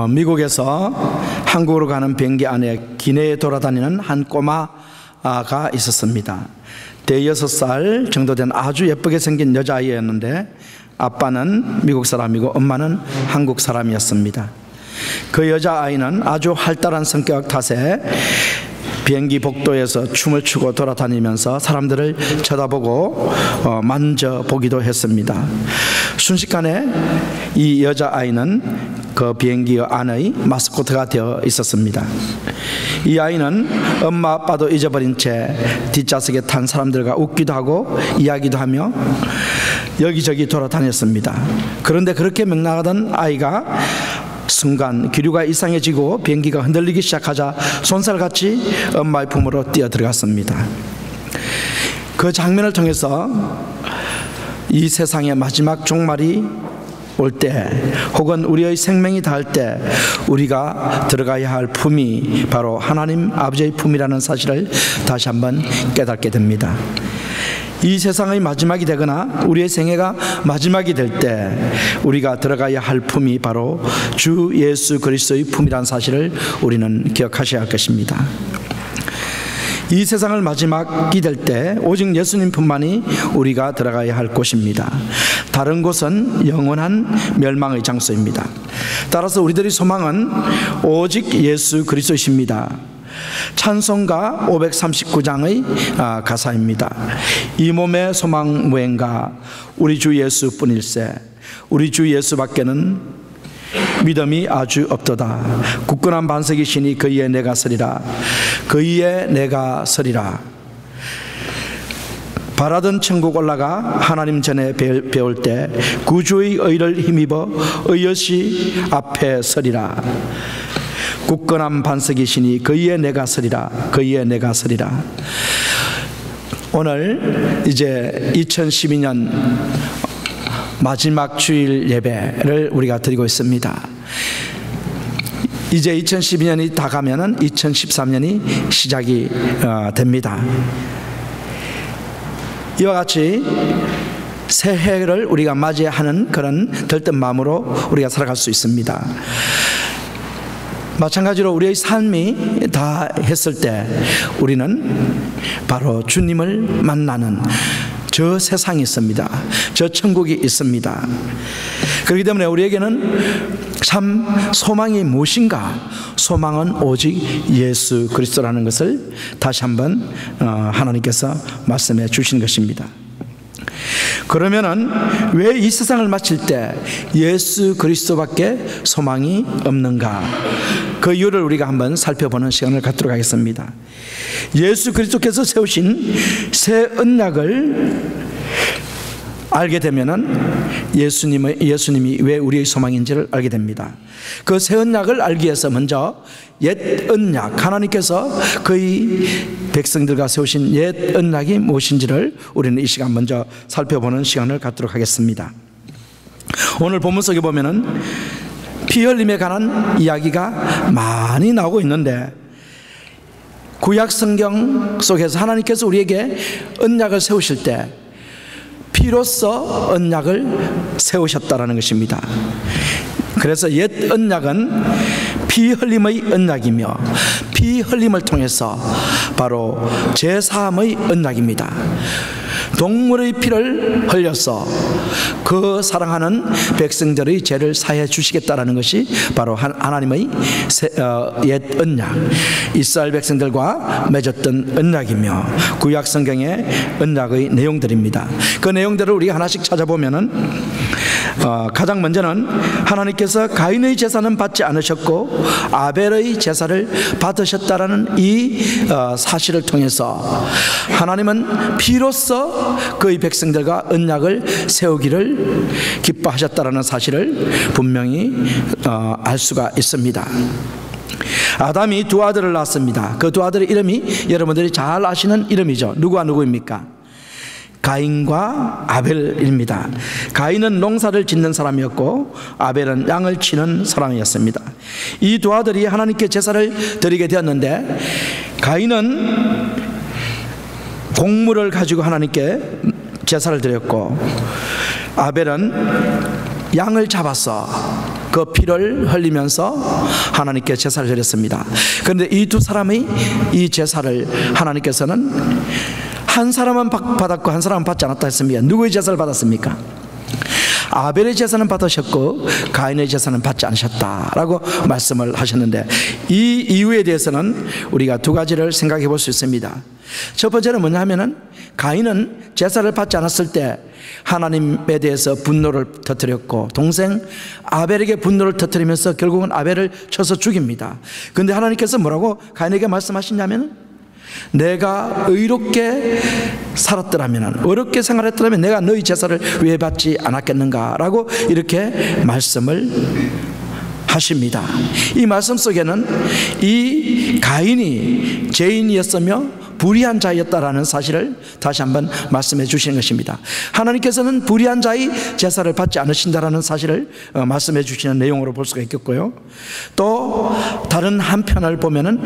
미국에서 한국으로 가는 비행기 안에 기내에 돌아다니는 한 꼬마가 있었습니다. 대여섯 살 정도 된 아주 예쁘게 생긴 여자아이였는데 아빠는 미국 사람이고 엄마는 한국 사람이었습니다. 그 여자아이는 아주 활달한 성격 탓에 비행기 복도에서 춤을 추고 돌아다니면서 사람들을 쳐다보고 만져보기도 했습니다. 순식간에 이 여자아이는 그 비행기 안의 마스코트가 되어 있었습니다. 이 아이는 엄마 아빠도 잊어버린 채 뒷좌석에 탄 사람들과 웃기도 하고 이야기도 하며 여기저기 돌아다녔습니다. 그런데 그렇게 맹랑하던 아이가 순간 기류가 이상해지고 비행기가 흔들리기 시작하자 쏜살같이 엄마의 품으로 뛰어 들어갔습니다. 그 장면을 통해서 이 세상의 마지막 종말이 올 때, 혹은 우리의 생명이 닿을 때 우리가 들어가야 할 품이 바로 하나님 아버지의 품이라는 사실을 다시 한번 깨닫게 됩니다. 이 세상의 마지막이 되거나 우리의 생애가 마지막이 될 때 우리가 들어가야 할 품이 바로 주 예수 그리스도의 품이라는 사실을 우리는 기억하셔야 할 것입니다. 이 세상을 마지막이 될 때 오직 예수님 품만이 우리가 들어가야 할 곳입니다. 다른 곳은 영원한 멸망의 장소입니다. 따라서 우리들의 소망은 오직 예수 그리스도이십니다. 찬송가 539장의 가사입니다. 이 몸의 소망 무엔가 우리 주 예수뿐일세. 우리 주 예수밖에는 믿음이 아주 없도다. 굳건한 반석이시니 그 위에 내가 서리라. 그 위에 내가 서리라. 바라던 천국 올라가 하나님 전에 배울 때 구주의 의를 힘입어 의여시 앞에 서리라. 굳건한 반석이시니 그 위에 내가 서리라. 그 위에 내가 서리라. 오늘 이제 2012년 마지막 주일 예배를 우리가 드리고 있습니다. 이제 2012년이 다 가면은 2013년이 시작이 됩니다. 이와 같이 새해를 우리가 맞이하는 그런 들뜬 마음으로 우리가 살아갈 수 있습니다. 마찬가지로 우리의 삶이 다 했을 때 우리는 바로 주님을 만나는 저 세상이 있습니다. 저 천국이 있습니다. 그렇기 때문에 우리에게는 참 소망이 무엇인가? 소망은 오직 예수 그리스도라는 것을 다시 한번 하나님께서 말씀해 주신 것입니다. 그러면은 왜 이 세상을 마칠 때 예수 그리스도밖에 소망이 없는가? 그 이유를 우리가 한번 살펴보는 시간을 갖도록 하겠습니다. 예수 그리스도께서 세우신 새 언약을 알게 되면은 예수님이 왜 우리의 소망인지를 알게 됩니다. 그 새 언약을 알기 위해서 먼저 옛 언약, 하나님께서 그의 백성들과 세우신 옛 언약이 무엇인지를 우리는 이 시간 먼저 살펴보는 시간을 갖도록 하겠습니다. 오늘 본문 속에 보면은 피 흘림에 관한 이야기가 많이 나오고 있는데 구약 성경 속에서 하나님께서 우리에게 언약을 세우실 때 피로써 언약을 세우셨다라는 것입니다. 그래서 옛 언약은 피 흘림의 언약이며 피 흘림을 통해서 바로 제사함의 언약입니다. 동물의 피를 흘려서 그 사랑하는 백성들의 죄를 사해 주시겠다라는 것이 바로 하나님의 옛 언약, 이스라엘 백성들과 맺었던 언약이며 구약 성경의 언약의 내용들입니다. 그 내용들을 우리가 하나씩 찾아보면은 가장 먼저는 하나님께서 가인의 제사는 받지 않으셨고 아벨의 제사를 받으셨다라는 이 사실을 통해서 하나님은 피로써 그의 백성들과 언약을 세우기를 기뻐하셨다라는 사실을 분명히 알 수가 있습니다. 아담이 두 아들을 낳았습니다. 그 두 아들의 이름이 여러분들이 잘 아시는 이름이죠. 누구와 누구입니까? 가인과 아벨입니다. 가인은 농사를 짓는 사람이었고 아벨은 양을 치는 사람이었습니다. 이 두 아들이 하나님께 제사를 드리게 되었는데 가인은 곡물을 가지고 하나님께 제사를 드렸고 아벨은 양을 잡아서 그 피를 흘리면서 하나님께 제사를 드렸습니다. 그런데 이 두 사람의 이 제사를 하나님께서는 한 사람은 받았고 한 사람은 받지 않았다 했습니다. 누구의 제사를 받았습니까? 아벨의 제사는 받으셨고 가인의 제사는 받지 않으셨다라고 말씀을 하셨는데, 이 이유에 대해서는 우리가 두 가지를 생각해 볼 수 있습니다. 첫 번째는 뭐냐 하면은, 가인은 제사를 받지 않았을 때 하나님에 대해서 분노를 터뜨렸고, 동생 아벨에게 분노를 터뜨리면서 결국은 아벨을 쳐서 죽입니다. 그런데 하나님께서 뭐라고 가인에게 말씀하시냐면, 내가 의롭게 살았더라면, 어렵게 생활했더라면 내가 너희 제사를 왜 받지 않았겠는가 라고 이렇게 말씀을 하십니다. 이 말씀 속에는 이 가인이 죄인이었으며 불의한 자였다라는 사실을 다시 한번 말씀해 주시는 것입니다. 하나님께서는 불의한 자의 제사를 받지 않으신다라는 사실을 말씀해 주시는 내용으로 볼 수가 있겠고요. 또 다른 한편을 보면은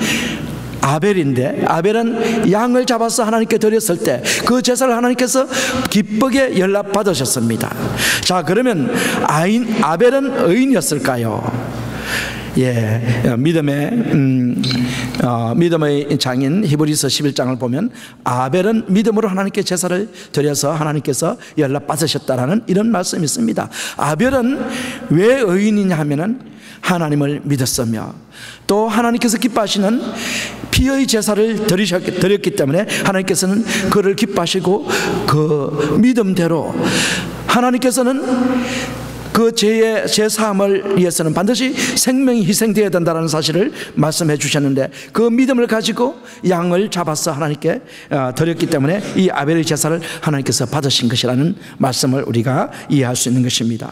아벨인데, 아벨은 양을 잡아서 하나님께 드렸을 때 그 제사를 하나님께서 기쁘게 연락받으셨습니다. 자, 그러면 아벨은 의인이었을까요? 믿음의 장인 히브리서 11장을 보면 아벨은 믿음으로 하나님께 제사를 드려서 하나님께서 연락받으셨다라는 이런 말씀이 있습니다. 아벨은 왜 의인이냐 하면은 하나님을 믿었으며, 또 하나님께서 기뻐하시는 피의 제사를 드렸기 때문에 하나님께서는 그를 기뻐하시고, 그 믿음대로 하나님께서는 그 죄의 제사함을 위해서는 반드시 생명이 희생되어야 된다는 사실을 말씀해 주셨는데, 그 믿음을 가지고 양을 잡아서 하나님께 드렸기 때문에 이 아벨의 제사를 하나님께서 받으신 것이라는 말씀을 우리가 이해할 수 있는 것입니다.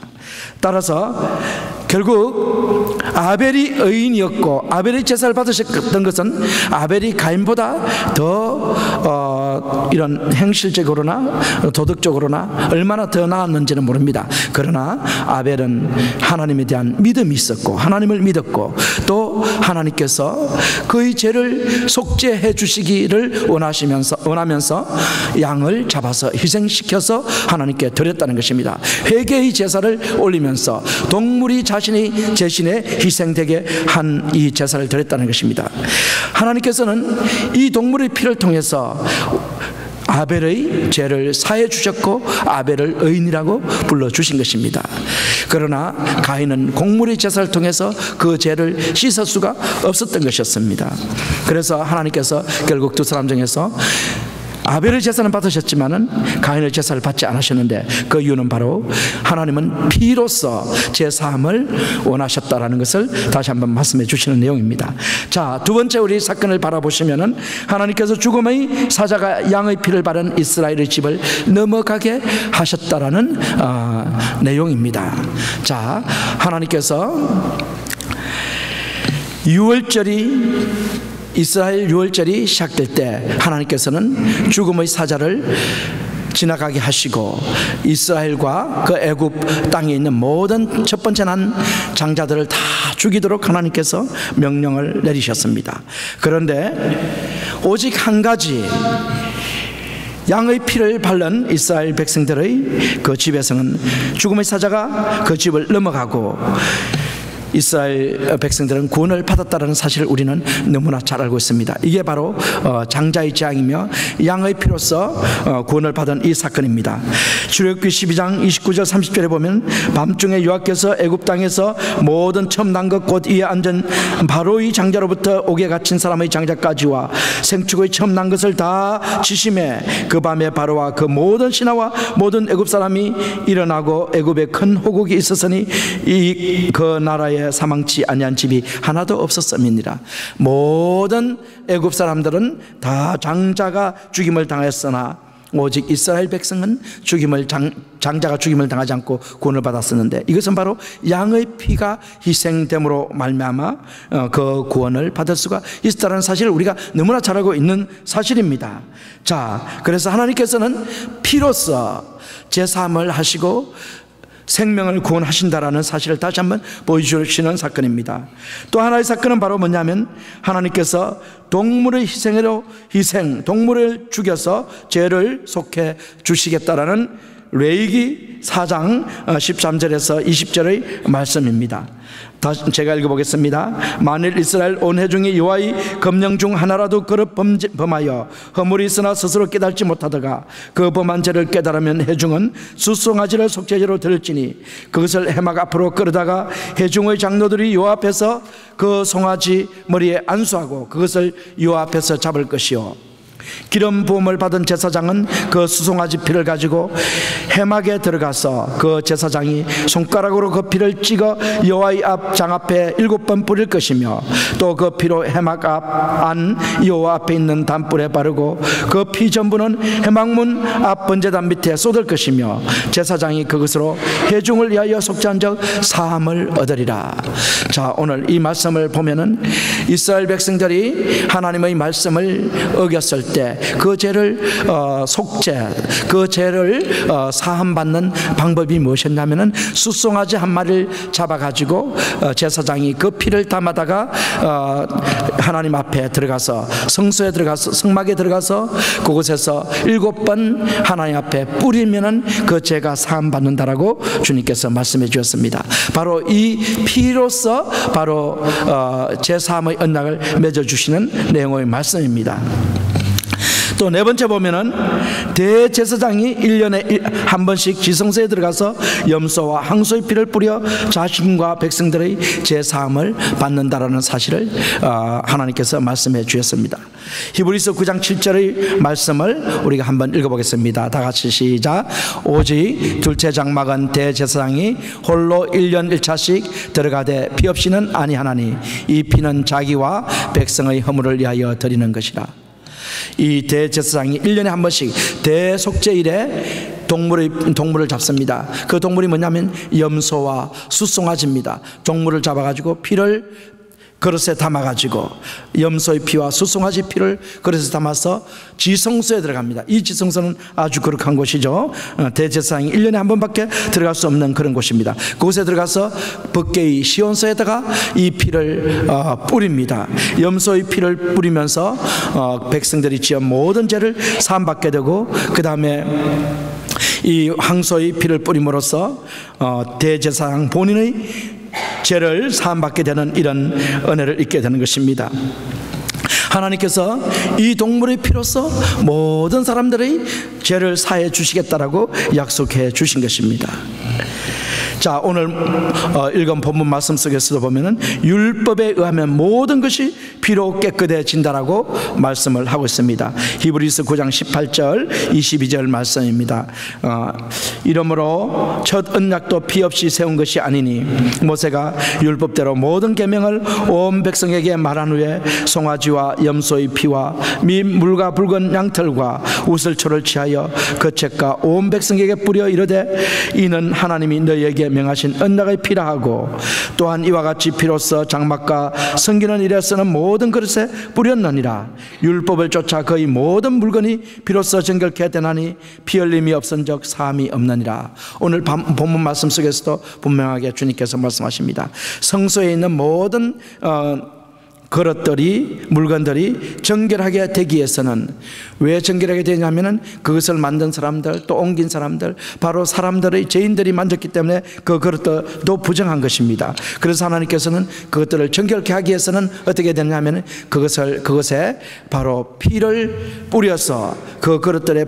따라서 결국 아벨이 의인이었고 아벨의 제사를 받으셨던 것은 아벨이 가인보다 더 이런 행실적으로나 도덕적으로나 얼마나 더 나았는지는 모릅니다. 그러나 아벨은 하나님에 대한 믿음이 있었고, 하나님을 믿었고, 또 하나님께서 그의 죄를 속죄해 주시기를 원하면서 양을 잡아서 희생시켜서 하나님께 드렸다는 것입니다. 회개의 제사를 올리면서 동물이 자신의 대신에 희생되게 한 이 제사를 드렸다는 것입니다. 하나님께서는 이 동물의 피를 통해서 아벨의 죄를 사해 주셨고 아벨을 의인이라고 불러주신 것입니다. 그러나 가인은 곡물의 제사를 통해서 그 죄를 씻을 수가 없었던 것이었습니다. 그래서 하나님께서 결국 두 사람 중에서 아벨의 제사는 받으셨지만은 가인의 제사를 받지 않으셨는데, 그 이유는 바로 하나님은 피로서 제사함을 원하셨다라는 것을 다시 한번 말씀해 주시는 내용입니다. 자, 두 번째 우리 사건을 바라보시면은 하나님께서 죽음의 사자가 양의 피를 바른 이스라엘의 집을 넘어가게 하셨다라는 내용입니다. 자, 하나님께서 이스라엘 유월절이 시작될 때 하나님께서는 죽음의 사자를 지나가게 하시고 이스라엘과 그 애굽 땅에 있는 모든 첫 번째 난 장자들을 다 죽이도록 하나님께서 명령을 내리셨습니다. 그런데 오직 한 가지, 양의 피를 바른 이스라엘 백성들의 그 집에서는 죽음의 사자가 그 집을 넘어가고 이스라엘 백성들은 구원을 받았다는 사실을 우리는 너무나 잘 알고 있습니다. 이게 바로 장자의 재앙이며 양의 피로서 구원을 받은 이 사건입니다. 출애굽기 12장 29절 30절에 보면 밤중에 여호와께서 애굽 땅에서 모든 처음 난 것 곧 이에 앉은 바로의 장자로부터 옥에 갇힌 사람의 장자까지와 생축의 처음 난 것을 다 치심해 그 밤에 바로와 그 모든 신하와 모든 애굽 사람이 일어나고 애굽에 큰 호국이 있었으니 그 나라에 사망치 아니한 집이 하나도 없었음이니라. 모든 애굽 사람들은 다 장자가 죽임을 당했으나 오직 이스라엘 백성은 장자가 죽임을 당하지 않고 구원을 받았었는데, 이것은 바로 양의 피가 희생됨으로 말미암아 그 구원을 받을 수가 있다는 사실을 우리가 너무나 잘 알고 있는 사실입니다. 자, 그래서 하나님께서는 피로서 제사함을 하시고 생명을 구원하신다라는 사실을 다시 한번 보여주시는 사건입니다. 또 하나의 사건은 바로 뭐냐면 하나님께서 동물의 동물을 죽여서 죄를 속해 주시겠다라는 레위기 4장 13절에서 20절의 말씀입니다. 다시 제가 읽어보겠습니다. 만일 이스라엘 온 회중이 여호와의 검령 중 하나라도 그릇 범하여 허물이 있으나 스스로 깨닫지 못하다가 그 범한 죄를 깨달으면 회중은 숫송아지를 속죄제로 드릴지니 그것을 해막 앞으로 끌어다가 회중의 장로들이 여호와 앞에서 그 송아지 머리에 안수하고 그것을 여호와 앞에서 잡을 것이요 기름 부음을 받은 제사장은 그 수송아지 피를 가지고 해막에 들어가서 그 제사장이 손가락으로 그 피를 찍어 여호와의 앞 장 앞에 7번 뿌릴 것이며 또 그 피로 해막 앞 안 여호와 앞에 있는 단불에 바르고 그 피 전부는 해막문 앞 번제단 밑에 쏟을 것이며 제사장이 그것으로 회중을 위하여 속죄한 적 사함을 얻으리라. 자, 오늘 이 말씀을 보면은 이스라엘 백성들이 하나님의 말씀을 어겼을 때 그 죄를 속죄, 그 죄를 사함받는 방법이 무엇이었냐면은 숫송아지 한 마리를 잡아가지고 제사장이 그 피를 담아다가 하나님 앞에 들어가서 성소에 들어가서 성막에 들어가서 그곳에서 7번 하나님 앞에 뿌리면은 그 죄가 사함받는다라고 주님께서 말씀해 주셨습니다. 바로 이 피로서 바로 죄 사함의 언약을 맺어 주시는 내용의 말씀입니다. 또 네 번째 보면은 대제사장이 1년에 한 번씩 지성소에 들어가서 염소와 항소의 피를 뿌려 자신과 백성들의 제사함을 받는다라는 사실을 하나님께서 말씀해 주셨습니다. 히브리서 9장 7절의 말씀을 우리가 한번 읽어보겠습니다. 다 같이 시작. 오직 둘째 장막은 대제사장이 홀로 1년 1차씩 들어가되 피 없이는 아니하나니 이 피는 자기와 백성의 허물을 위하여 드리는 것이라. 이 대제사장이 1년에 한 번씩 대속죄일에 동물을 잡습니다. 그 동물이 뭐냐면 염소와 숫송아지입니다. 동물을 잡아가지고 피를 그릇에 담아가지고 염소의 피와 숫송아지 피를 그릇에 담아서 지성소에 들어갑니다. 이 지성소는 아주 거룩한 곳이죠. 대제사장이 1년에 한 번밖에 들어갈 수 없는 그런 곳입니다. 그곳에 들어가서 법궤의 시온소에다가 이 피를 뿌립니다. 염소의 피를 뿌리면서 백성들이 지은 모든 죄를 사함받게 되고 그 다음에 이 항소의 피를 뿌림으로써 대제사장 본인의 죄를 사함받게 되는 이런 은혜를 입게 되는 것입니다. 하나님께서 이 동물의 피로서 모든 사람들의 죄를 사해 주시겠다라고 약속해 주신 것입니다. 자, 오늘 읽은 본문 말씀 속에서도 보면은 율법에 의하면 모든 것이 피로 깨끗해진다라고 말씀을 하고 있습니다. 히브리서 9장 18절 22절 말씀입니다. 이러므로 첫 언약도 피 없이 세운 것이 아니니 모세가 율법대로 모든 계명을 온 백성에게 말한 후에 송아지와 염소의 피와 및 물과 붉은 양털과 우슬초를 취하여 그 책과 온 백성에게 뿌려 이르되 이는 하나님이 너희에게 명하신 언약의 피라 하고 또한 이와 같이 피로써 장막과 섬기는 일에 쓰는 모든 그릇에 뿌렸느니라. 율법을 쫓아 거의 모든 물건이 피로써 정결케 되나니 피 흘림이 없은 적 사함이 없느니라. 오늘 본문 말씀 속에서도 분명하게 주님께서 말씀하십니다. 성소에 있는 모든 그릇들이 물건들이 정결하게 되기 위해서는 왜 정결하게 되냐면은 그것을 만든 사람들 또 옮긴 사람들 바로 사람들의 죄인들이 만졌기 때문에 그 그릇도 부정한 것입니다. 그래서 하나님께서는 그것들을 정결케 하기 위해서는 어떻게 되냐면은 그것에 바로 피를 뿌려서 그 그릇들의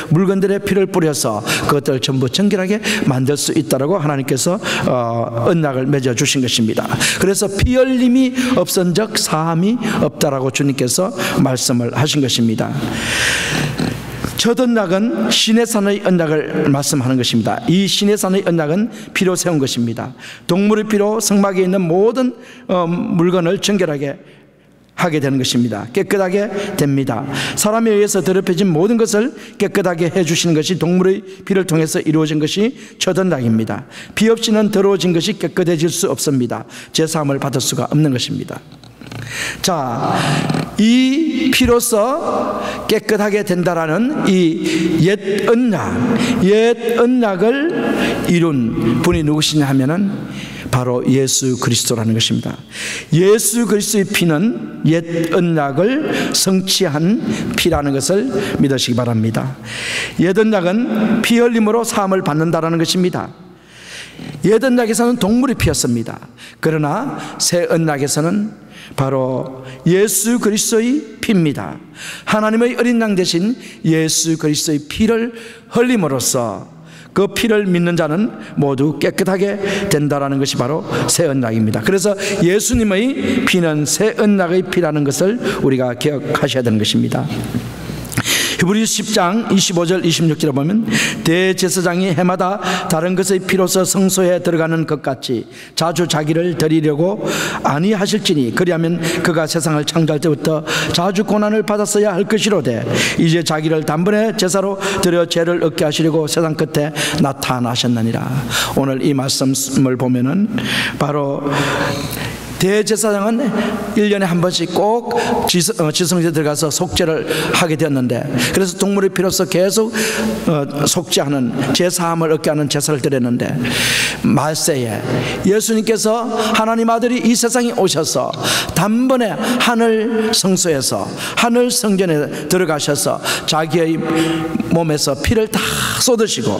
물건들의 피를 뿌려서 그것들을 전부 정결하게 만들 수 있다라고 하나님께서 언약을 맺어 주신 것입니다. 그래서 피 흘림이 없은 적 사함이 없다라고 주님께서 말씀을 하신 것입니다. 첫 언약은 시내산의 언약을 말씀하는 것입니다. 이 시내산의 언약은 피로 세운 것입니다. 동물의 피로 성막에 있는 모든 물건을 정결하게 하게 되는 것입니다. 깨끗하게 됩니다. 사람에 의해서 더럽혀진 모든 것을 깨끗하게 해주시는 것이 동물의 피를 통해서 이루어진 것이 첫 언약입니다. 피 없이는 더러워진 것이 깨끗해질 수 없습니다. 제사함을 받을 수가 없는 것입니다. 자, 이 피로서 깨끗하게 된다라는 이 옛 언약을 이룬 분이 누구시냐 하면은 바로 예수 그리스도라는 것입니다. 예수 그리스도의 피는 옛 언약을 성취한 피라는 것을 믿으시기 바랍니다. 옛 언약은 피 흘림으로 사함을 받는다라는 것입니다. 옛 언약에서는 동물이 피었습니다. 그러나 새 언약에서는 바로 예수 그리스도의 피입니다. 하나님의 어린 양 대신 예수 그리스도의 피를 흘림으로써 그 피를 믿는 자는 모두 깨끗하게 된다라는 것이 바로 새 언약입니다. 그래서 예수님의 피는 새 언약의 피라는 것을 우리가 기억하셔야 되는 것입니다. 히브리서 10장 25절 26절에 보면 대제사장이 해마다 다른 것의 피로서 성소에 들어가는 것 같이 자주 자기를 드리려고 아니하실지니 그리하면 그가 세상을 창조할 때부터 자주 고난을 받았어야 할 것이로되 이제 자기를 단번에 제사로 드려 죄를 얻게 하시려고 세상 끝에 나타나셨느니라. 오늘 이 말씀을 보면은 바로 대제사장은 1년에 한 번씩 꼭 지성소에 들어가서 속죄를 하게 되었는데, 그래서 동물의 피로서 계속 속죄하는 제사함을 얻게 하는 제사를 드렸는데, 말세에 예수님께서 하나님 아들이 이 세상에 오셔서 단번에 하늘 성소에서 하늘 성전에 들어가셔서 자기의 몸에서 피를 다 쏟으시고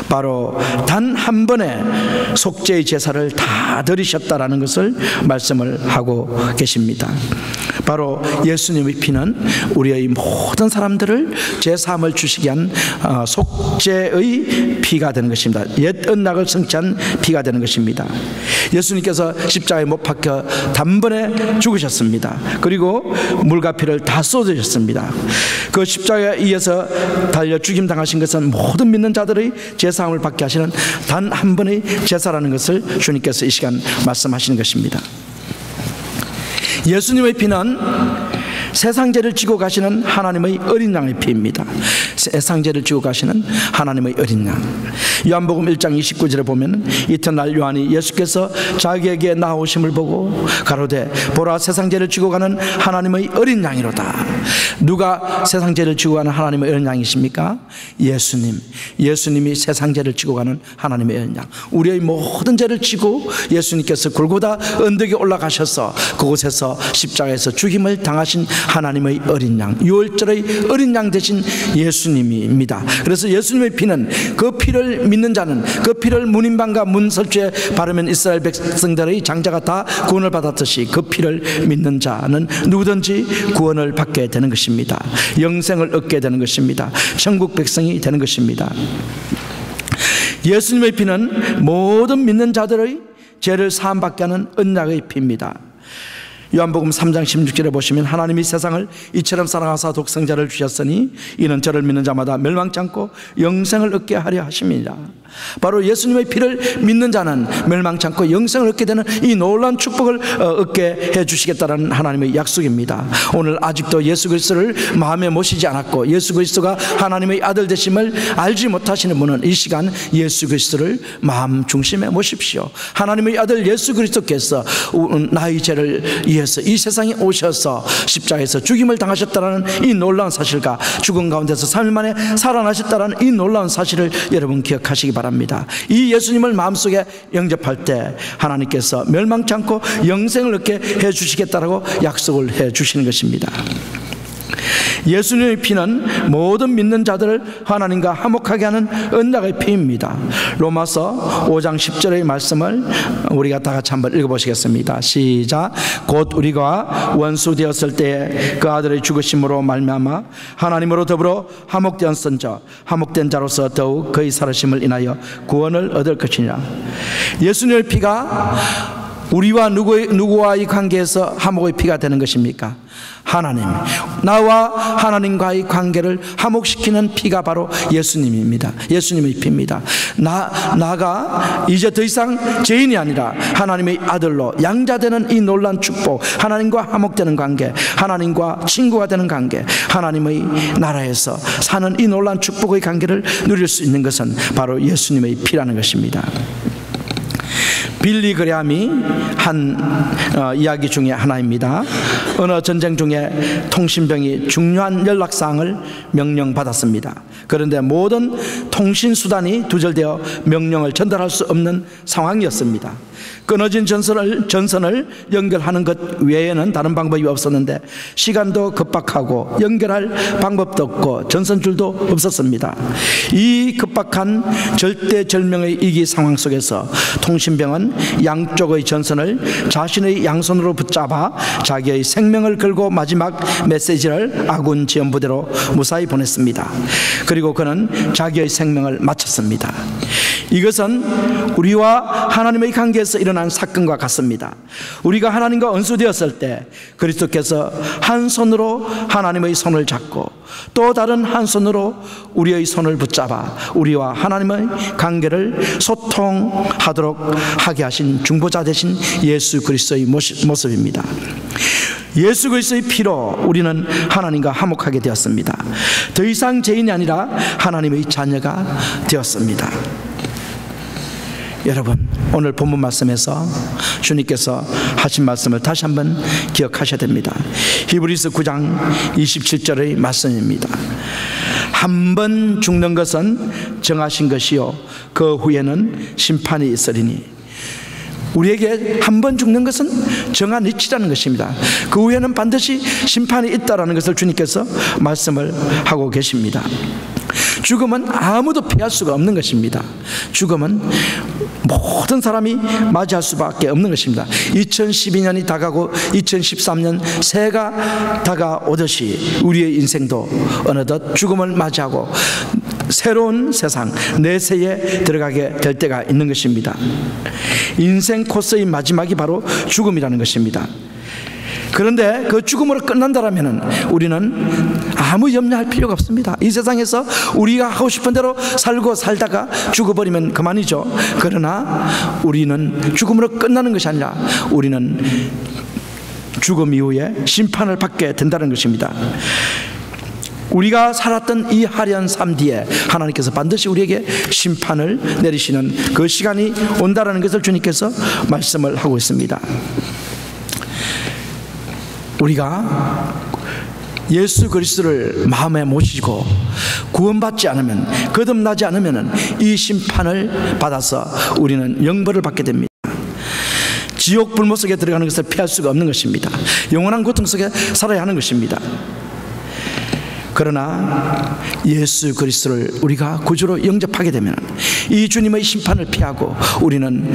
바로 단 한 번에 속죄의 제사를 다 드리셨다라는 것을 말씀을 하고 계십니다. 바로 예수님의 피는 우리의 모든 사람들을 제사함을 주시게 한 속죄의 피가 되는 것입니다. 옛 언약을 성취한 피가 되는 것입니다. 예수님께서 십자가에 못 박혀 단번에 죽으셨습니다. 그리고 물과 피를 다 쏟으셨습니다. 그 십자가에 의해서 달려 죽임 당하신 것은 모든 믿는 자들의 제사함을 받게 하시는 단 한 번의 제사라는 것을 주님께서 이 시간 말씀하시는 것입니다. 예수님의 피는 세상 죄를 지고 가시는 하나님의 어린 양의 피입니다. 세상 죄를 지고 가시는 하나님의 어린 양. 요한복음 1장 29절에 보면 이튿날 요한이 예수께서 자기에게 나오심을 보고 가로되 보라 세상 죄를 지고 가는 하나님의 어린 양이로다. 누가 세상 죄를 지고 가는 하나님의 어린 양이십니까? 예수님이 세상 죄를 지고 가는 하나님의 어린 양. 우리의 모든 죄를 지고 예수님께서 골고다 언덕에 올라가셔서 그곳에서 십자가에서 죽임을 당하신 하나님의 어린 양, 유월절의 어린 양 되신 예수님입니다. 그래서 예수님의 피는 그 피를 믿는 자는 그 피를 문인방과 문설주에 바르면 이스라엘 백성들의 장자가 다 구원을 받았듯이 그 피를 믿는 자는 누구든지 구원을 받게 되는 것입니다. 영생을 얻게 되는 것입니다. 천국 백성이 되는 것입니다. 예수님의 피는 모든 믿는 자들의 죄를 사함받게 하는 언약의 피입니다. 요한복음 3장 16절에 보시면 하나님이 세상을 이처럼 사랑하사 독생자를 주셨으니 이는 저를 믿는 자마다 멸망치 않고 영생을 얻게 하려 하심이니라. 바로 예수님의 피를 믿는 자는 멸망치 않고 영생을 얻게 되는 이 놀라운 축복을 얻게 해주시겠다는 하나님의 약속입니다. 오늘 아직도 예수 그리스도를 마음에 모시지 않았고 예수 그리스도가 하나님의 아들 되심을 알지 못하시는 분은 이 시간 예수 그리스도를 마음 중심에 모십시오. 하나님의 아들 예수 그리스도께서 나의 죄를 위해서 이 세상에 오셔서 십자가에서 죽임을 당하셨다는 이 놀라운 사실과 죽은 가운데서 3일 만에 살아나셨다는 이 놀라운 사실을 여러분 기억하시기 바랍니다. 이 예수님을 마음속에 영접할 때 하나님께서 멸망치 않고 영생을 얻게 해주시겠다라고 약속을 해주시는 것입니다. 예수님의 피는 모든 믿는 자들을 하나님과 화목하게 하는 언약의 피입니다. 로마서 5장 10절의 말씀을 우리가 다 같이 한번 읽어보시겠습니다. 시작. 곧 우리가 원수 되었을 때에 그 아들의 죽으심으로 말미암아 하나님으로 더불어 화목되었은저 화목된 자로서 더욱 그의 살으심을 인하여 구원을 얻을 것이니라. 예수님의 피가 우리와 누구와의 관계에서 화목의 피가 되는 것입니까? 하나님, 나와 하나님과의 관계를 화목시키는 피가 바로 예수님입니다. 예수님의 피입니다. 나가 이제 더 이상 죄인이 아니라 하나님의 아들로 양자되는 이 놀라운 축복, 하나님과 화목되는 관계, 하나님과 친구가 되는 관계, 하나님의 나라에서 사는 이 놀라운 축복의 관계를 누릴 수 있는 것은 바로 예수님의 피라는 것입니다. 빌리 그레함이 한 이야기 중에 하나입니다. 어느 전쟁 중에 통신병이 중요한 연락사항을 명령받았습니다. 그런데 모든 통신수단이 두절되어 명령을 전달할 수 없는 상황이었습니다. 끊어진 전선을 연결하는 것 외에는 다른 방법이 없었는데 시간도 급박하고 연결할 방법도 없고 전선줄도 없었습니다. 이 급박한 절대절명의 위기 상황 속에서 통신병은 양쪽의 전선을 자신의 양손으로 붙잡아 자기의 생명을 걸고 마지막 메시지를 아군 지원부대로 무사히 보냈습니다. 그리고 그는 자기의 생명을 마쳤습니다. 이것은 우리와 하나님의 관계에서 일어난 사건과 같습니다. 우리가 하나님과 원수되었을 때 그리스도께서 한 손으로 하나님의 손을 잡고 또 다른 한 손으로 우리의 손을 붙잡아 우리와 하나님의 관계를 소통하도록 하게 하신 중보자 되신 예수 그리스도의 모습입니다. 예수 그리스도의 피로 우리는 하나님과 화목하게 되었습니다. 더 이상 죄인이 아니라 하나님의 자녀가 되었습니다. 여러분, 오늘 본문 말씀에서 주님께서 하신 말씀을 다시 한번 기억하셔야 됩니다. 히브리서 9장 27절의 말씀입니다. 한 번 죽는 것은 정하신 것이요 그 후에는 심판이 있으리니. 우리에게 한 번 죽는 것은 정한 이치라는 것입니다. 그 후에는 반드시 심판이 있다라는 것을 주님께서 말씀을 하고 계십니다. 죽음은 아무도 피할 수가 없는 것입니다. 죽음은 모든 사람이 맞이할 수밖에 없는 것입니다. 2012년이 다가고 2013년 새해가 다가오듯이 우리의 인생도 어느덧 죽음을 맞이하고 새로운 세상 내세에 들어가게 될 때가 있는 것입니다. 인생 코스의 마지막이 바로 죽음이라는 것입니다. 그런데 그 죽음으로 끝난다면 우리는 아무 염려할 필요가 없습니다. 이 세상에서 우리가 하고 싶은 대로 살고 살다가 죽어버리면 그만이죠. 그러나 우리는 죽음으로 끝나는 것이 아니라 우리는 죽음 이후에 심판을 받게 된다는 것입니다. 우리가 살았던 이 화려한 삶 뒤에 하나님께서 반드시 우리에게 심판을 내리시는 그 시간이 온다라는 것을 주님께서 말씀을 하고 있습니다. 우리가 예수 그리스도를 마음에 모시고 구원받지 않으면, 거듭나지 않으면 이 심판을 받아서 우리는 영벌을 받게 됩니다. 지옥 불못 속에 들어가는 것을 피할 수가 없는 것입니다. 영원한 고통 속에 살아야 하는 것입니다. 그러나 예수 그리스도를 우리가 구주로 영접하게 되면 이 주님의 심판을 피하고 우리는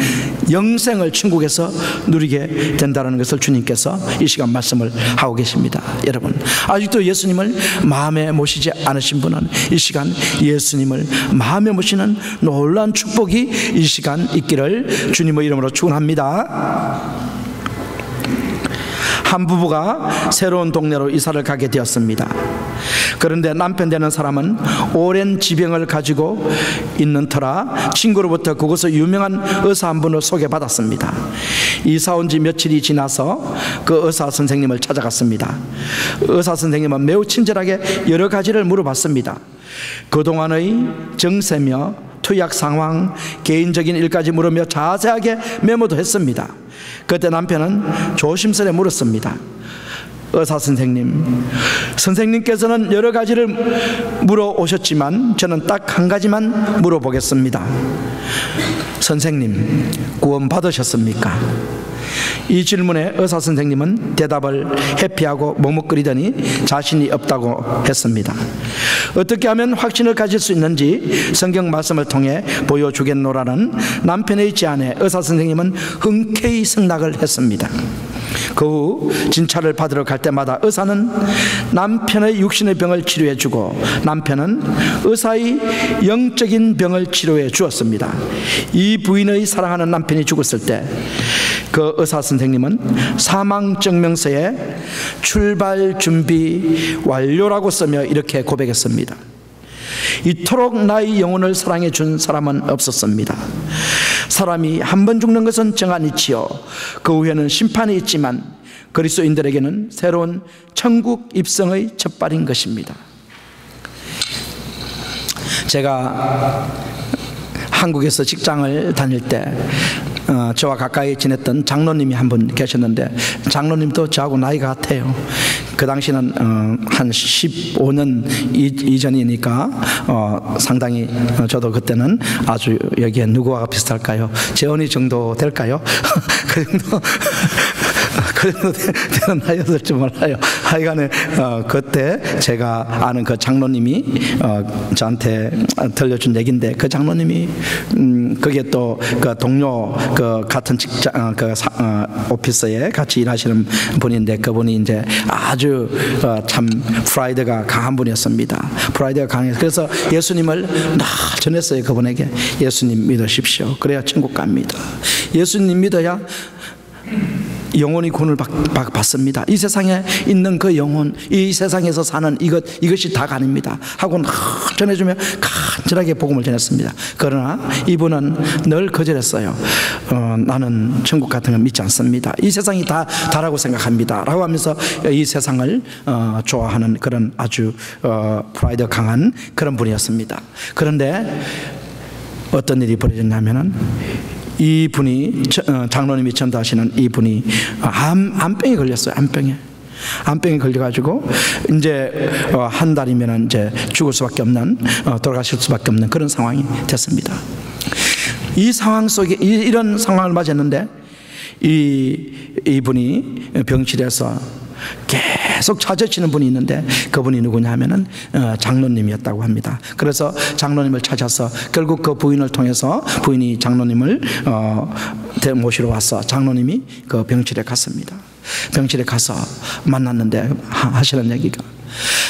영생을 천국에서 누리게 된다는 것을 주님께서 이 시간 말씀을 하고 계십니다. 여러분, 아직도 예수님을 마음에 모시지 않으신 분은 이 시간 예수님을 마음에 모시는 놀라운 축복이 이 시간 있기를 주님의 이름으로 축원합니다. 한 부부가 새로운 동네로 이사를 가게 되었습니다. 그런데 남편 되는 사람은 오랜 지병을 가지고 있는 터라 친구로부터 그곳의 유명한 의사 한 분을 소개받았습니다. 이사 온 지 며칠이 지나서 그 의사 선생님을 찾아갔습니다. 의사 선생님은 매우 친절하게 여러 가지를 물어봤습니다. 그동안의 정세며 투약 상황, 개인적인 일까지 물으며 자세하게 메모도 했습니다. 그때 남편은 조심스레 물었습니다. 의사 선생님, 선생님께서는 여러 가지를 물어오셨지만 저는 딱 한 가지만 물어보겠습니다. 선생님, 구원 받으셨습니까? 이 질문에 의사 선생님은 대답을 회피하고 머뭇거리더니 자신이 없다고 했습니다. 어떻게 하면 확신을 가질 수 있는지 성경 말씀을 통해 보여주겠노라는 남편의 제안에 의사 선생님은 흔쾌히 승낙을 했습니다. 그 후 진찰을 받으러 갈 때마다 의사는 남편의 육신의 병을 치료해 주고 남편은 의사의 영적인 병을 치료해 주었습니다. 이 부인의 사랑하는 남편이 죽었을 때 그 의사 선생님은 사망증명서에 출발 준비 완료라고 쓰며 이렇게 고백했습니다. 이토록 나의 영혼을 사랑해 준 사람은 없었습니다. 사람이 한 번 죽는 것은 정한 이치요 그 후에는 심판이 있지만 그리스도인들에게는 새로운 천국 입성의 첫발인 것입니다. 제가 한국에서 직장을 다닐 때 저와 가까이 지냈던 장로님이 한 분 계셨는데, 장로님도 저하고 나이가 같아요. 그 당시는 한 15년 이전이니까 상당히 저도 그때는 아주 여기에 누구와 비슷할까요? 재원이 정도 될까요? 그 정도 그 정도 되는 나이였을지 몰라요. 하여간에 그때 제가 아는 그 장로님이 저한테 들려준 얘기인데, 그 장로님이 그게 또 그 동료 그 같은 직장 오피스에 같이 일하시는 분인데, 그분이 이제 아주 참 프라이드가 강한 분이었습니다. 프라이드가 강해서 그래서 예수님을 다 전했어요. 그분에게 예수님 믿으십시오. 그래야 천국 갑니다. 예수님 믿어야 영혼이 구원을 받습니다. 이 세상에 있는 그 영혼, 이 세상에서 사는 이것이 다가 아닙니다 하고 전해주며 간절하게 복음을 전했습니다. 그러나 이분은 늘 거절했어요. 나는 천국 같은 거 믿지 않습니다. 이 세상이 다라고 생각합니다 라고 하면서 이 세상을 좋아하는 그런 아주 프라이드 강한 그런 분이었습니다. 그런데 어떤 일이 벌어졌냐면은, 이 분이 장로님이 전도하시는 이 분이 암병에 걸렸어요. 암병에 걸려가지고 이제 한 달이면 이제 죽을 수밖에 없는, 돌아가실 수밖에 없는 그런 상황이 됐습니다. 이 상황 속에 이런 상황을 맞았는데, 이 분이 병실에서 계속 찾으시는 분이 있는데, 그분이 누구냐 하면은 장로님이었다고 합니다. 그래서 장로님을 찾아서 결국 그 부인을 통해서 부인이 장로님을 모시러 와서 장로님이 그 병실에 갔습니다. 병실에 가서 만났는데 하시는 얘기가,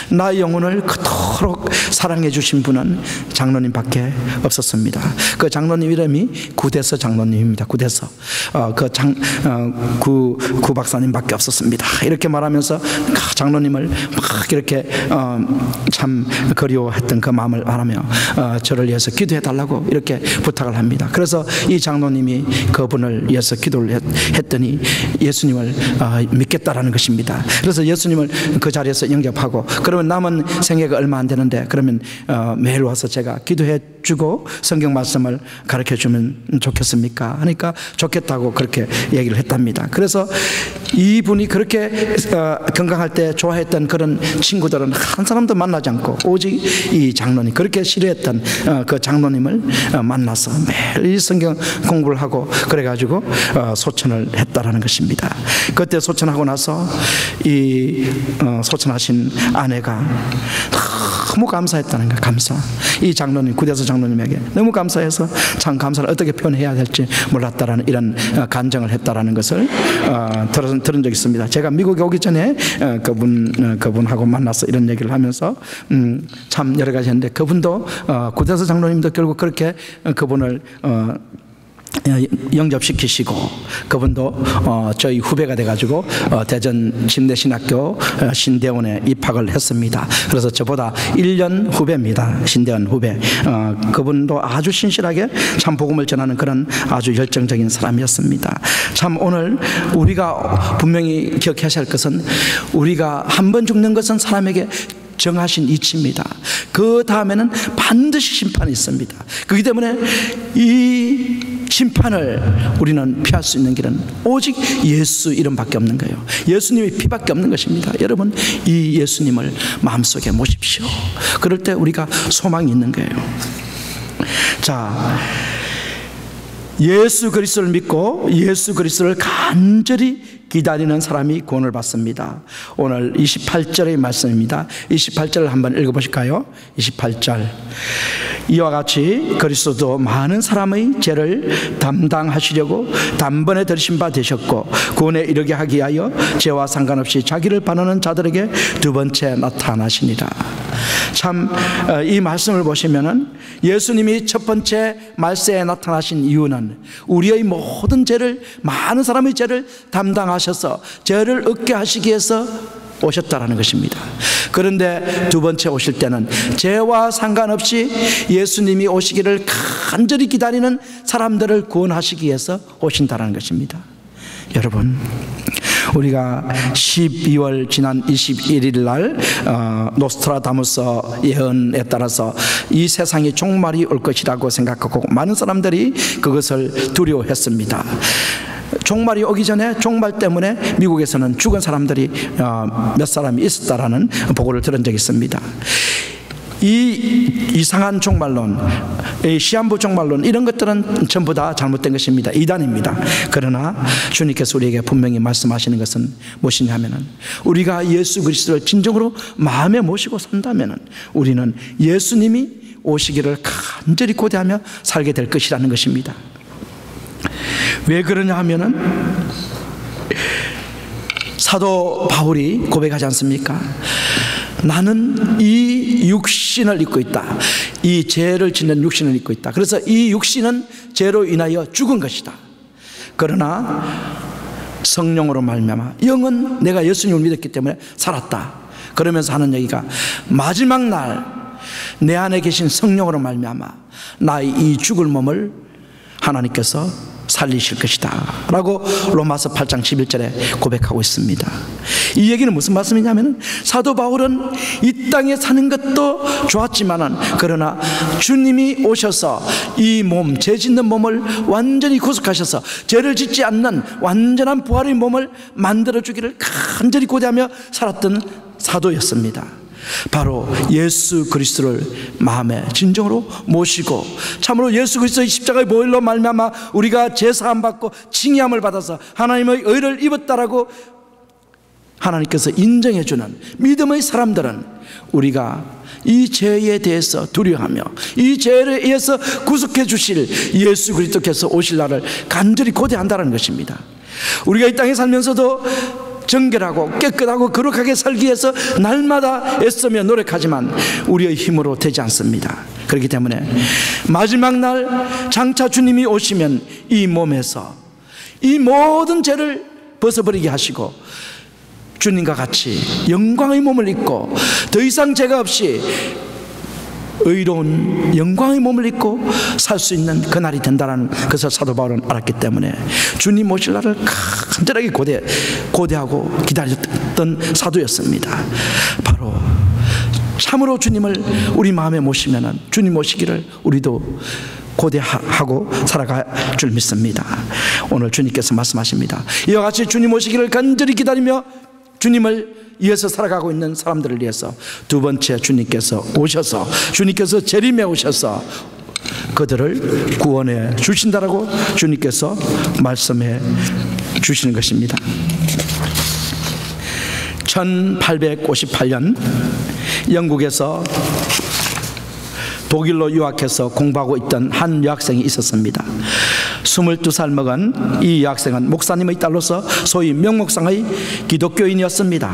나의 영혼을 그토록 사랑해 주신 분은 장로님밖에 없었습니다. 그 장로님 이름이 구대서 장로님입니다. 구대서 구 박사님밖에 없었습니다. 이렇게 말하면서 장로님을 막 이렇게 참 그리워했던 그 마음을 말하며 저를 위해서 기도해 달라고 이렇게 부탁을 합니다. 그래서 이 장로님이 그분을 위해서 기도를 했더니 예수님을 믿겠다라는 것입니다. 그래서 예수님을 그 자리에서 영접하고, 그러면 남은 생애가 얼마 안 되는데, 그러면 매일 와서 제가 기도해 주고 성경 말씀을 가르쳐 주면 좋겠습니까? 하니까 좋겠다고 그렇게 얘기를 했답니다. 그래서 이분이 그렇게 건강할 때 좋아했던 그런 친구들은 한 사람도 만나지 않고, 오직 이 장로님, 그렇게 싫어했던 그 장로님을 만나서 매일 성경 공부를 하고 그래가지고 소천을 했다라는 것입니다. 그때 소천하고 나서 이 소천하신 아내가 너무 감사했다는 거예요. 감사. 이 장로님, 구대서 장로님에게 너무 감사해서 참 감사를 어떻게 표현해야 될지 몰랐다라는 이런 간증을 했다라는 것을 들은 적이 있습니다. 제가 미국에 오기 전에 그분하고 만나서 이런 얘기를 하면서 참 여러 가지 했는데, 그분도 구대서 장로님도 결국 그렇게 그분을 영접시키시고, 그분도 저희 후배가 돼가지고 대전 침례신학교 신대원에 입학을 했습니다. 그래서 저보다 1년 후배입니다. 신대원 후배. 그분도 아주 신실하게 참 복음을 전하는 그런 아주 열정적인 사람이었습니다. 참 오늘 우리가 분명히 기억하셔야 할 것은, 우리가 한 번 죽는 것은 사람에게 정하신 이치입니다. 그 다음에는 반드시 심판이 있습니다. 그렇기 때문에 이 심판을 우리는 피할 수 있는 길은 오직 예수 이름밖에 없는 거예요. 예수님의 피밖에 없는 것입니다. 여러분, 이 예수님을 마음속에 모십시오. 그럴 때 우리가 소망이 있는 거예요. 자, 예수 그리스도를 믿고 예수 그리스도를 간절히 기다리는 사람이 구원을 받습니다. 오늘 28절의 말씀입니다. 28절을 한번 읽어보실까요? 28절. 이와 같이 그리스도도 많은 사람의 죄를 담당하시려고 단번에 들으신 바 되셨고, 구원에 이르게 하기 위하여 죄와 상관없이 자기를 바라는 자들에게 두 번째 나타나시니라. 참 이 말씀을 보시면은 예수님이 첫 번째 말세에 나타나신 이유는 우리의 모든 죄를, 많은 사람의 죄를 담당하셔서 죄를 얻게 하시기 위해서 오셨다라는 것입니다. 그런데 두 번째 오실 때는 죄와 상관없이 예수님이 오시기를 간절히 기다리는 사람들을 구원하시기 위해서 오신다라는 것입니다. 여러분, 우리가 12월 지난 21일 날 노스트라다무스 예언에 따라서 이 세상에 종말이 올 것이라고 생각하고 많은 사람들이 그것을 두려워했습니다. 종말이 오기 전에 종말 때문에 미국에서는 죽은 사람들이 몇 사람이 있었다라는 보고를 들은 적이 있습니다. 이 이상한 종말론, 이 시한부 종말론, 이런 것들은 전부 다 잘못된 것입니다. 이단입니다. 그러나 주님께서 우리에게 분명히 말씀하시는 것은 무엇이냐 하면은, 우리가 예수 그리스도를 진정으로 마음에 모시고 산다면은 우리는 예수님이 오시기를 간절히 고대하며 살게 될 것이라는 것입니다. 왜 그러냐 하면은 사도 바울이 고백하지 않습니까? 나는 이 육신을 입고 있다. 이 죄를 짓는 육신을 입고 있다. 그래서 이 육신은 죄로 인하여 죽은 것이다. 그러나 성령으로 말미암아 영은 내가 예수님을 믿었기 때문에 살았다. 그러면서 하는 얘기가, 마지막 날 내 안에 계신 성령으로 말미암아 나의 이 죽을 몸을 하나님께서 살리실 것이다 라고 로마서 8장 11절에 고백하고 있습니다. 이 얘기는 무슨 말씀이냐면, 사도 바울은 이 땅에 사는 것도 좋았지만은, 그러나 주님이 오셔서 이 몸, 죄 짓는 몸을 완전히 구속하셔서 죄를 짓지 않는 완전한 부활의 몸을 만들어 주기를 간절히 고대하며 살았던 사도였습니다. 바로 예수 그리스도를 마음에 진정으로 모시고, 참으로 예수 그리스도의 십자가의 보혈로 말미암아 우리가 제사함 받고 칭의함을 받아서 하나님의 의를 입었다라고 하나님께서 인정해주는 믿음의 사람들은, 우리가 이 죄에 대해서 두려워하며 이 죄에 의해서 구속해 주실 예수 그리스도께서 오실 날을 간절히 고대한다는 것입니다. 우리가 이 땅에 살면서도 정결하고 깨끗하고 거룩하게 살기 위해서 날마다 애쓰며 노력하지만 우리의 힘으로 되지 않습니다. 그렇기 때문에 마지막 날 장차 주님이 오시면 이 몸에서 이 모든 죄를 벗어버리게 하시고 주님과 같이 영광의 몸을 입고 더 이상 죄가 없이 의로운 영광의 몸을 입고 살 수 있는 그날이 된다는 것을 사도 바울은 알았기 때문에 주님 오실 날을 간절하게 고대하고 기다렸던 사도였습니다. 바로 참으로 주님을 우리 마음에 모시면은 주님 오시기를 우리도 고대하고 살아갈 줄 믿습니다. 오늘 주님께서 말씀하십니다. 이와 같이 주님 오시기를 간절히 기다리며 주님을 위해서 살아가고 있는 사람들을 위해서 두 번째, 주님께서 오셔서, 주님께서 재림에 오셔서 그들을 구원해 주신다라고 주님께서 말씀해 주시는 것입니다. 1858년 영국에서 독일로 유학해서 공부하고 있던 한 여학생이 있었습니다. 22살 먹은 이 여학생은 목사님의 딸로서 소위 명목상의 기독교인이었습니다.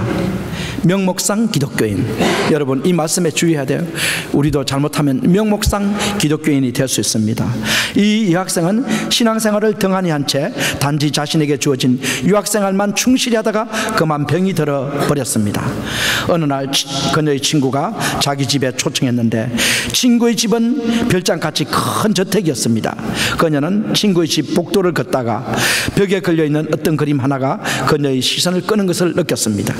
명목상 기독교인, 여러분 이 말씀에 주의해야 돼요. 우리도 잘못하면 명목상 기독교인이 될 수 있습니다. 이 여학생은 신앙생활을 등한히 한 채 단지 자신에게 주어진 유학생활만 충실히 하다가 그만 병이 들어버렸습니다. 어느 날 그녀의 친구가 자기 집에 초청했는데, 친구의 집은 별장같이 큰 저택이었습니다. 그녀는 친구의 집 복도를 걷다가 벽에 걸려있는 어떤 그림 하나가 그녀의 시선을 끄는 것을 느꼈습니다.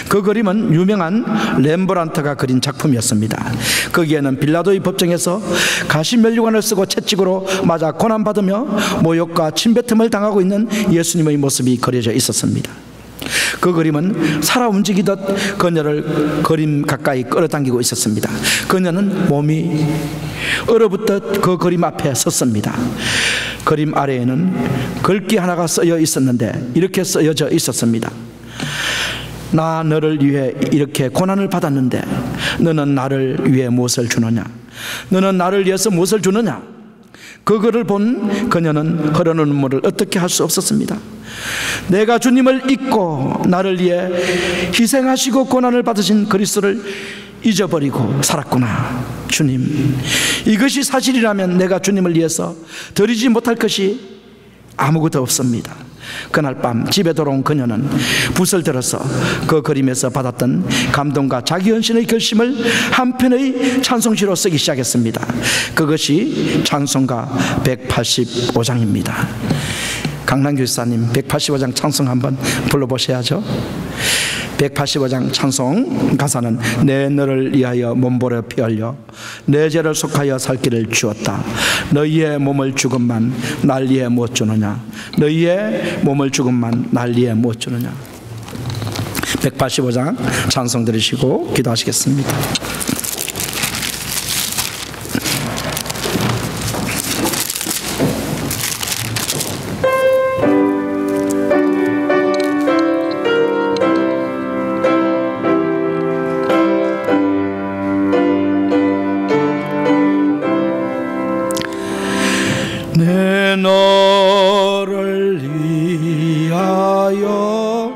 그 그림은 유명한 렘브란트가 그린 작품이었습니다. 거기에는 빌라도의 법정에서 가시면류관을 쓰고 채찍으로 맞아 고난받으며 모욕과 침뱉음을 당하고 있는 예수님의 모습이 그려져 있었습니다. 그 그림은 살아 움직이듯 그녀를 그림 가까이 끌어당기고 있었습니다. 그녀는 몸이 얼어붙듯 그 그림 앞에 섰습니다. 그림 아래에는 글귀 하나가 쓰여 있었는데 이렇게 쓰여져 있었습니다. 나 너를 위해 이렇게 고난을 받았는데 너는 나를 위해 무엇을 주느냐? 너는 나를 위해서 무엇을 주느냐? 그거를 본 그녀는 흐르는 눈물을 어떻게 할 수 없었습니다. 내가 주님을 잊고 나를 위해 희생하시고 고난을 받으신 그리스도를 잊어버리고 살았구나. 주님, 이것이 사실이라면 내가 주님을 위해서 드리지 못할 것이 아무것도 없습니다. 그날 밤 집에 돌아온 그녀는 붓을 들어서 그 그림에서 받았던 감동과 자기 헌신의 결심을 한 편의 찬송시로 쓰기 시작했습니다. 그것이 찬송가 185장입니다. 강남교사님 185장 찬송 한번 불러보셔야죠. 185장 찬송 가사는 내 너를 위하여 몸보려 피 흘려 내 죄를 속하여 살 길을 주었다. 너희의 몸을 주건만 날 위해 무엇 주느냐. 너희의 몸을 주건만 날 위해 무엇 주느냐. 185장 찬송 들으시고 기도하시겠습니다. 내 너를 위하여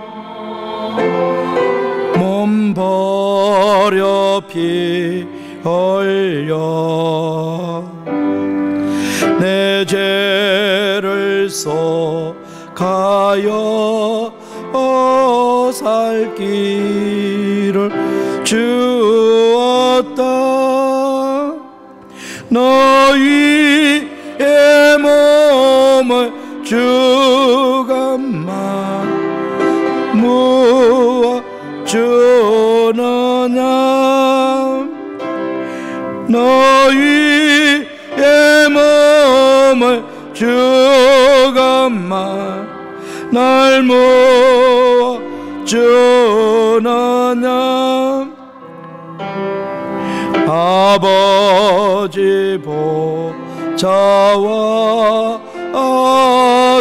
몸 버려 피 흘려 내 죄를 속하여 살 길을 주었다. 너희의 몸을 주건만 무엇 주느냐. 너희의 몸을 주건만 날 무엇 주느냐. 아버지 보좌와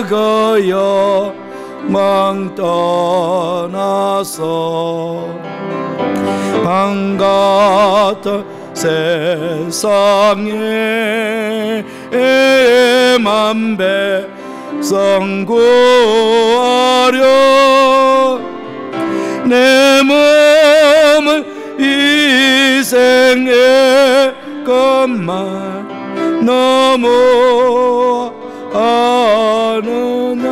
그 영광 떠나서 한같은 세상에 만백성 구하려 내 몸을 희생의 것만 너무 아느냐.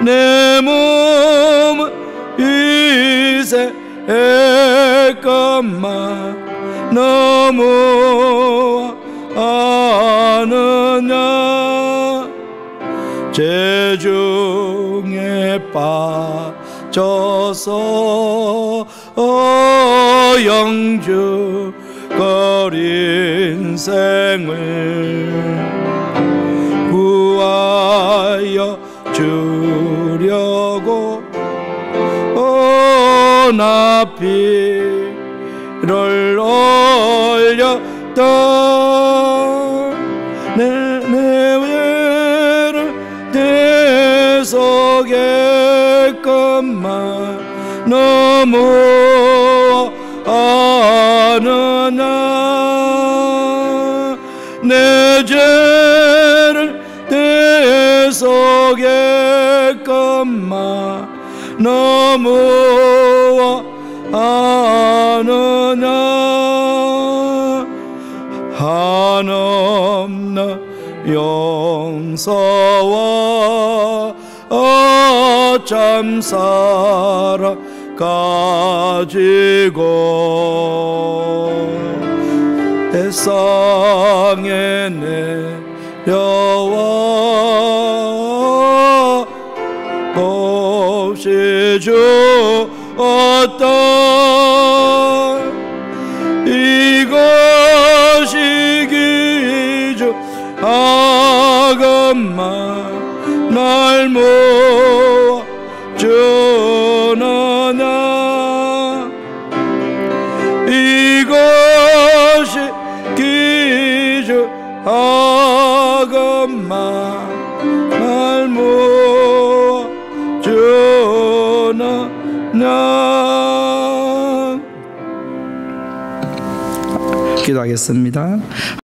내 몸을 희생의 것만 너무 아느냐. 죄 중에 빠져서 영주 거린 생을 구하여 주려고 나 피를 흘렸다. 내 죄를 대속했건만 너무 아느냐. 내 죄를 대속했건만 너무 아느냐. 한없는 용서와 참 사랑 가지고 세상에 내려와 없이 주었다. 이것이 기주 아금만 날 모아 주느냐. 이것이 기주 아금만 날 모아 주느냐. 기도하겠습니다.